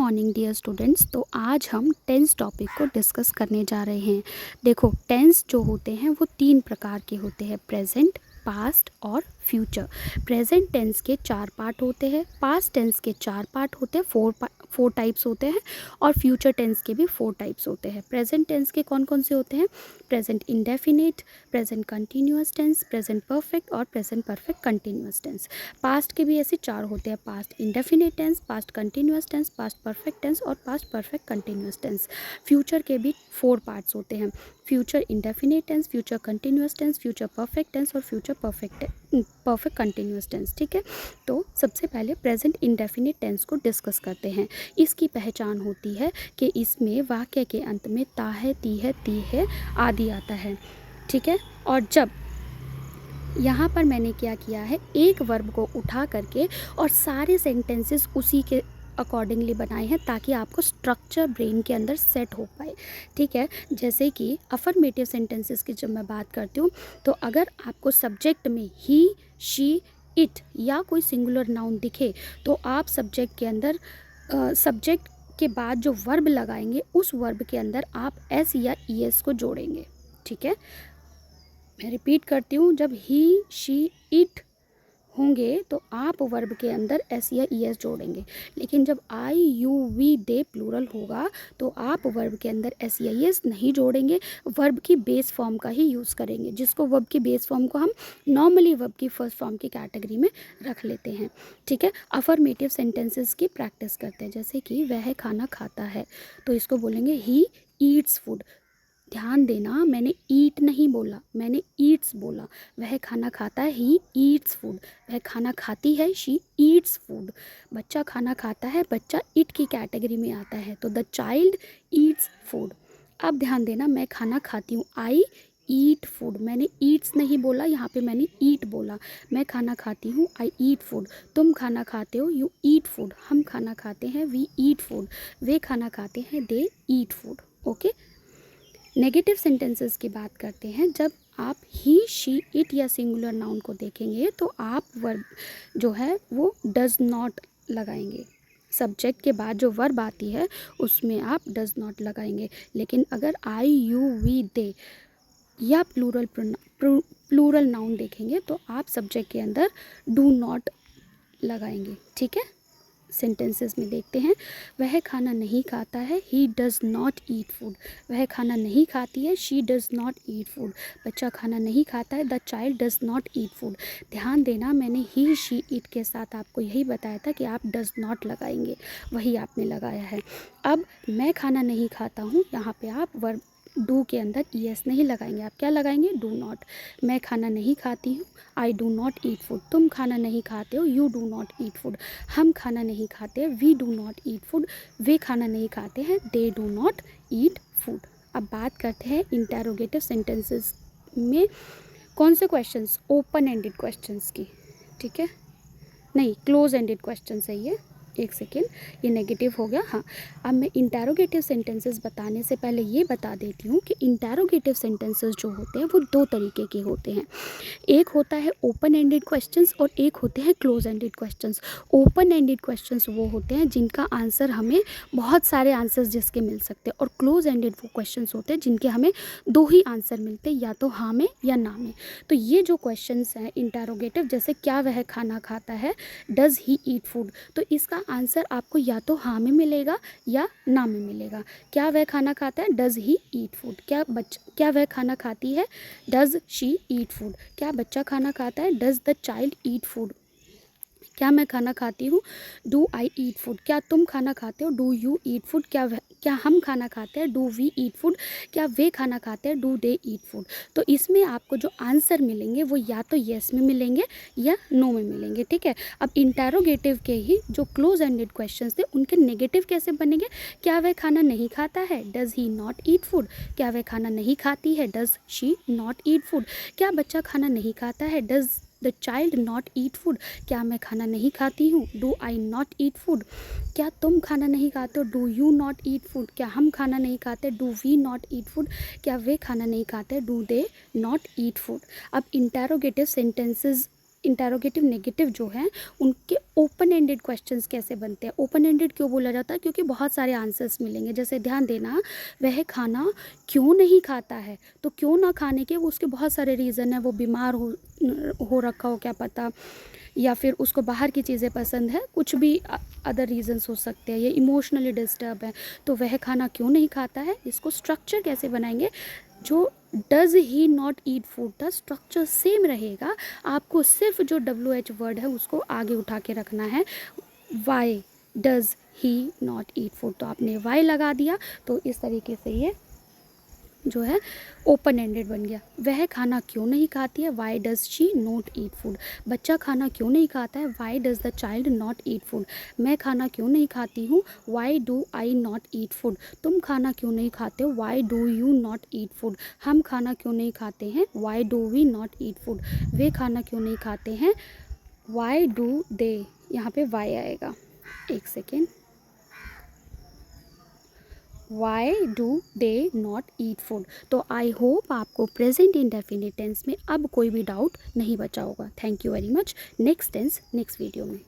Morning dear students. तो आज हम टेंस टॉपिक को डिस्कस करने जा रहे हैं। देखो, टेंस जो होते हैं वो तीन प्रकार के होते हैं, प्रेजेंट, पास्ट और फ्यूचर। प्रेजेंट टेंस के चार पार्ट होते हैं, पास्ट टेंस के चार पार्ट होते हैं, फोर टाइप्स होते हैं, और फ्यूचर टेंस के भी फोर टाइप्स होते हैं। प्रेजेंट टेंस के कौन कौन से होते हैं? Present indefinite, present continuous tense, present perfect और present perfect continuous tense. Past के भी ऐसे चार होते हैं, past indefinite tense, past continuous tense, past perfect tense और past perfect continuous tense. Future के भी फोर पार्ट्स होते हैं, future indefinite tense, future continuous tense, future perfect tense और फ्यूचर परफेक्ट कंटिन्यूअस टेंस। ठीक है, तो सबसे पहले प्रेजेंट इंडेफिनिट टेंस को डिस्कस करते हैं। इसकी पहचान होती है कि इसमें वाक्य के अंत में ता है, ती है, ती है आदि आता है। ठीक है, और जब यहाँ पर मैंने क्या किया है, एक वर्ब को उठा करके और सारे सेंटेंसेस उसी के अकॉर्डिंगली बनाए हैं ताकि आपको स्ट्रक्चर ब्रेन के अंदर सेट हो पाए। ठीक है, जैसे कि अफर्मेटिव सेंटेंसेस की जब मैं बात करती हूँ तो अगर आपको सब्जेक्ट में ही, शी, इट या कोई सिंगुलर नाउन दिखे तो आप सब्जेक्ट के अंदर सब्जेक्ट के बाद जो वर्ब लगाएंगे उस वर्ब के अंदर आप एस या ई एस को जोड़ेंगे। ठीक है, मैं रिपीट करती हूँ, जब ही, शी, इट होंगे तो आप वर्ब के अंदर एस या ई एस जोड़ेंगे, लेकिन जब आई, यू, वी, दे प्लूरल होगा तो आप वर्ब के अंदर एस या ई एस नहीं जोड़ेंगे, वर्ब की बेस फॉर्म का ही यूज़ करेंगे, जिसको वर्ब की बेस फॉर्म को हम नॉर्मली वर्ब की फर्स्ट फॉर्म की कैटेगरी में रख लेते हैं। ठीक है, अफर्मेटिव सेंटेंसेस की प्रैक्टिस करते हैं, जैसे कि वह खाना खाता है तो इसको बोलेंगे ही ईट्स फूड। ध्यान देना, मैंने ईट नहीं बोला, मैंने ईट्स बोला। वह खाना खाता है, ही ईट्स फूड। वह खाना खाती है, शी ईट्स फूड। बच्चा खाना खाता है, बच्चा इट की कैटेगरी में आता है, तो द चाइल्ड ईट्स फूड। अब ध्यान देना, मैं खाना खाती हूँ, आई ईट फूड। मैंने ईट्स नहीं बोला, यहाँ पे मैंने ईट बोला। मैं खाना खाती हूँ, आई ईट फूड। तुम खाना खाते हो, यू ईट फूड। हम खाना खाते हैं, वी ईट फूड। वे खाना खाते हैं, they eat food. Okay, negative sentences की बात करते हैं। जब आप ही, शी, इट या सिंगुलर नाउन को देखेंगे तो आप वर्ब जो है वो डज नॉट लगाएंगे। सब्जेक्ट के बाद जो वर्ब आती है उसमें आप डज नॉट लगाएंगे, लेकिन अगर आई, यू, वी, दे या प्लूरल नाउन देखेंगे तो आप सब्जेक्ट के अंदर डू नॉट लगाएंगे। ठीक है, सेंटेंसेस में देखते हैं, वह खाना नहीं खाता है, he does not eat food. वह खाना नहीं खाती है, she does not eat food. बच्चा खाना नहीं खाता है, the child does not eat food. ध्यान देना, मैंने ही, शी, इट के साथ आपको यही बताया था कि आप डज नॉट लगाएंगे, वही आपने लगाया है। अब मैं खाना नहीं खाता हूँ, यहाँ पे आप वर्ब डू के अंदर ई एस नहीं लगाएंगे, आप क्या लगाएंगे, डू नॉट। मैं खाना नहीं खाती हूँ, I do not eat food. तुम खाना नहीं खाते हो, you do not eat food. हम खाना नहीं खाते, we do not eat food. वे खाना नहीं खाते हैं, they do not eat food. अब बात करते हैं इंटेरोगेटिव सेंटेंसेस में कौन से क्वेश्चंस, ओपन एंडेड क्वेश्चंस की। ठीक है, नहीं, क्लोज एंडेड क्वेश्चन है ये। एक सेकेंड, ये नेगेटिव हो गया। हाँ, अब मैं इंटेरोगेटिव सेंटेंसेस बताने से पहले ये बता देती हूँ कि इंटेरोगेटिव सेंटेंसेस जो होते हैं वो दो तरीके के होते हैं। एक होता है ओपन एंडेड क्वेश्चंस और एक होते हैं close ended questions. Open ended questions वो होते हैं जिनका आंसर हमें बहुत सारे आंसर्स जिसके मिल सकते हैं, और क्लोज एंडेड वो क्वेश्चंस होते हैं जिनके हमें दो ही आंसर मिलते हैं, या तो हाँ में या ना में। तो ये जो क्वेश्चंस हैं इंटेरोगेटिव, जैसे क्या वह खाना खाता है, डज ही ईट फूड, तो इसका आंसर आपको या तो हाँ में मिलेगा या ना में मिलेगा। क्या वह खाना खाता है, डज ही ईट फूड। क्या वह खाना खाती है, डज शी ईट फूड। क्या बच्चा खाना खाता है, does the child eat food. क्या मैं खाना खाती हूँ, डू आई ईट फूड। क्या तुम खाना खाते हो, डू यू ईट फूड। क्या हम खाना खाते हैं, डू वी ईट फूड। क्या वे खाना खाते हैं, डू दे ईट फूड। तो इसमें आपको जो आंसर मिलेंगे वो या तो येस में मिलेंगे या नो में मिलेंगे। ठीक है, अब इंटेरोगेटिव के ही जो क्लोज एंडेड क्वेश्चंस थे उनके नेगेटिव कैसे बनेंगे, क्या वह खाना नहीं खाता है, does he not eat food. क्या वह खाना नहीं खाती है, does she not eat food. क्या बच्चा खाना नहीं खाता है, does the child not eat food. क्या मैं खाना नहीं खाती हूँ, do I not eat food. क्या तुम खाना नहीं खाते हो, do you not eat food. क्या हम खाना नहीं खाते, do we not eat food. क्या वे खाना नहीं खाते, do they not eat food. अब इंटेरोगेटिव सेंटेंसेस इंटरोगेटिव नेगेटिव जो हैं उनके ओपन एंडेड क्वेश्चंस कैसे बनते हैं। ओपन एंडेड क्यों बोला जाता है, क्योंकि बहुत सारे आंसर्स मिलेंगे। जैसे ध्यान देना, वह खाना क्यों नहीं खाता है, तो क्यों ना खाने के वो उसके बहुत सारे रीज़न है। वो बीमार हो रखा हो क्या पता, या फिर उसको बाहर की चीज़ें पसंद है, कुछ भी अदर रीजंस हो सकते हैं, ये इमोशनली डिस्टर्ब है, तो वह खाना क्यों नहीं खाता है। इसको स्ट्रक्चर कैसे बनाएंगे, जो does he not eat food था स्ट्रक्चर सेम रहेगा, आपको सिर्फ जो WH वर्ड है उसको आगे उठा के रखना है। Why does he not eat food, तो आपने वाई लगा दिया, तो इस तरीके से ये जो है ओपन एंडेड बन गया। वह खाना क्यों नहीं खाती है, why does she not eat food. बच्चा खाना क्यों नहीं खाता है, why does the child not eat food. मैं खाना क्यों नहीं खाती हूँ, why do I not eat food. तुम खाना क्यों नहीं खाते हो, why do you not eat food. हम खाना क्यों नहीं खाते हैं, why do we not eat food. वे खाना क्यों नहीं खाते हैं, वाई डू दे, यहाँ पे वाई आएगा, एक सेकेंड, why do they not eat food. तो आई होप आपको प्रेजेंट इंडेफिनिट टेंस में अब कोई भी डाउट नहीं बचा होगा। Thank you very much. Next tense next video में।